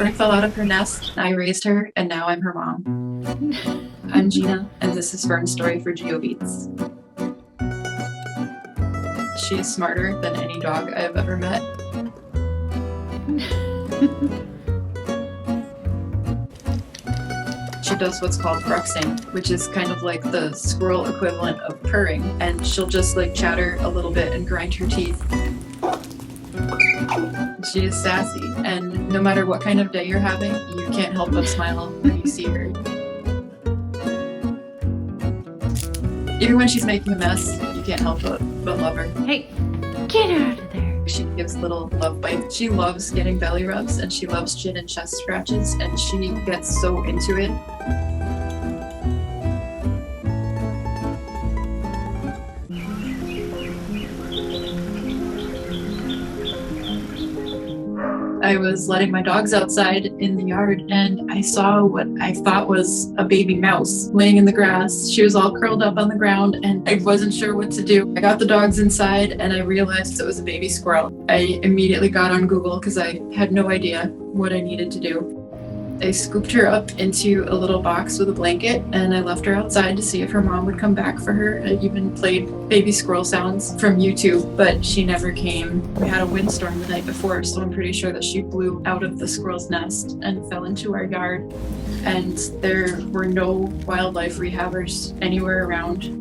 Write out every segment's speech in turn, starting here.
Fern fell out of her nest. I raised her, and now I'm her mom. I'm Gina, and this is Fern's story for GeoBeats. She is smarter than any dog I have ever met. She does what's called bruxing, which is kind of like the squirrel equivalent of purring, and she'll just like chatter a little bit and grind her teeth. She is sassy, and no matter what kind of day you're having, you can't help but smile when you see her. Even when she's making a mess, you can't help but love her. Hey, get out of there. She gives little love bites. She loves getting belly rubs, and she loves chin and chest scratches, and she gets so into it. I was letting my dogs outside in the yard, and I saw what I thought was a baby mouse laying in the grass. She was all curled up on the ground, and I wasn't sure what to do. I got the dogs inside, and I realized it was a baby squirrel. I immediately got on Google because I had no idea what I needed to do. I scooped her up into a little box with a blanket, and I left her outside to see if her mom would come back for her. I even played baby squirrel sounds from YouTube, but she never came. We had a windstorm the night before, so I'm pretty sure that she blew out of the squirrel's nest and fell into our yard. And there were no wildlife rehabbers anywhere around.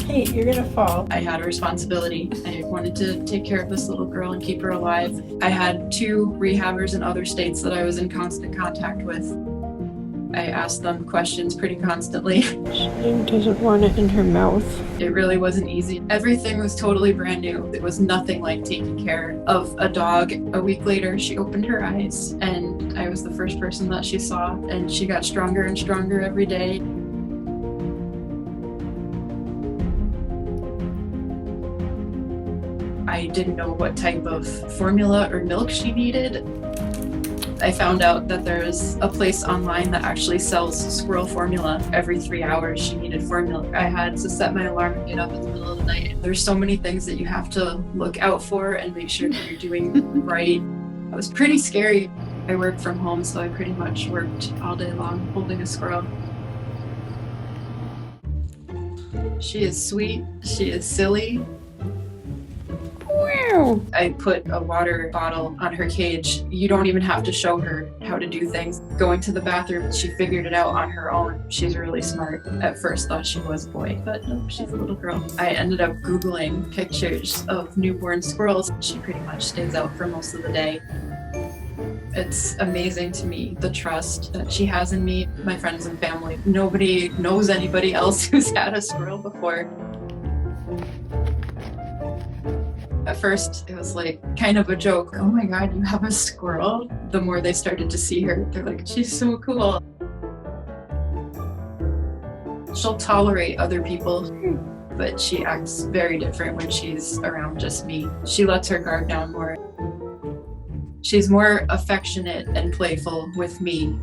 Hey, you're gonna fall. I had a responsibility. I wanted to take care of this little girl and keep her alive. I had 2 rehabbers in other states that I was in constant contact with. I asked them questions pretty constantly. She doesn't want it in her mouth. It really wasn't easy. Everything was totally brand new. It was nothing like taking care of a dog. A week later, she opened her eyes, and I was the first person that she saw, and she got stronger and stronger every day. I didn't know what type of formula or milk she needed. I found out that there's a place online that actually sells squirrel formula. Every 3 hours she needed formula. I had to set my alarm and get up in the middle of the night. There's so many things that you have to look out for and make sure that you're doing right. It was pretty scary. I work from home, so I pretty much worked all day long holding a squirrel. She is sweet, she is silly. Wow. I put a water bottle on her cage. You don't even have to show her how to do things. Going to the bathroom, she figured it out on her own. She's really smart. At first thought she was a boy, but no, she's a little girl. I ended up Googling pictures of newborn squirrels. She pretty much stays out for most of the day. It's amazing to me, the trust that she has in me, my friends and family. Nobody knows anybody else who's had a squirrel before. At first, it was like kind of a joke. Oh my God, you have a squirrel? The more they started to see her, they're like, she's so cool. She'll tolerate other people, but she acts very different when she's around just me. She lets her guard down more. She's more affectionate and playful with me.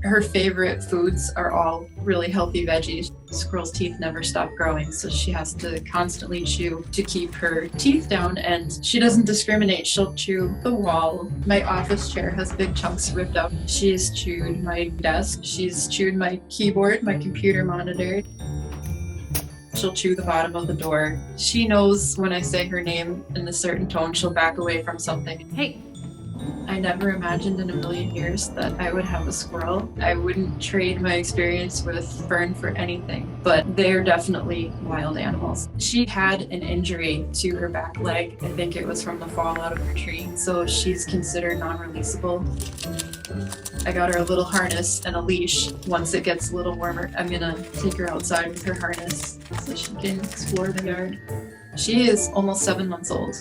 Her favorite foods are all really healthy veggies. Squirrel's teeth never stop growing, so she has to constantly chew to keep her teeth down, and she doesn't discriminate. She'll chew the wall. My office chair has big chunks ripped out. She's chewed my desk. She's chewed my keyboard, my computer monitor. She'll chew the bottom of the door. She knows when I say her name in a certain tone, she'll back away from something. Hey. I never imagined in a million years that I would have a squirrel. I wouldn't trade my experience with Fern for anything, but they are definitely wild animals. She had an injury to her back leg. I think it was from the fall out of her tree, so she's considered non-releasable. I got her a little harness and a leash. Once it gets a little warmer, I'm gonna take her outside with her harness so she can explore the yard. She is almost 7 months old.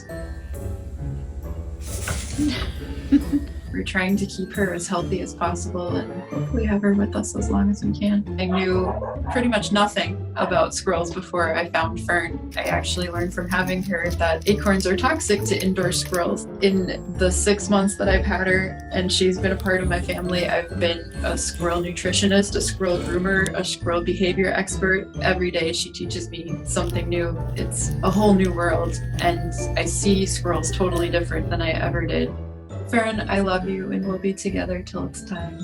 We're trying to keep her as healthy as possible and hopefully have her with us as long as we can. I knew pretty much nothing about squirrels before I found Fern. I actually learned from having her that acorns are toxic to indoor squirrels. In the 6 months that I've had her and she's been a part of my family, I've been a squirrel nutritionist, a squirrel groomer, a squirrel behavior expert. Every day she teaches me something new. It's a whole new world, and I see squirrels totally different than I ever did. Fern, I love you, and we'll be together till it's time.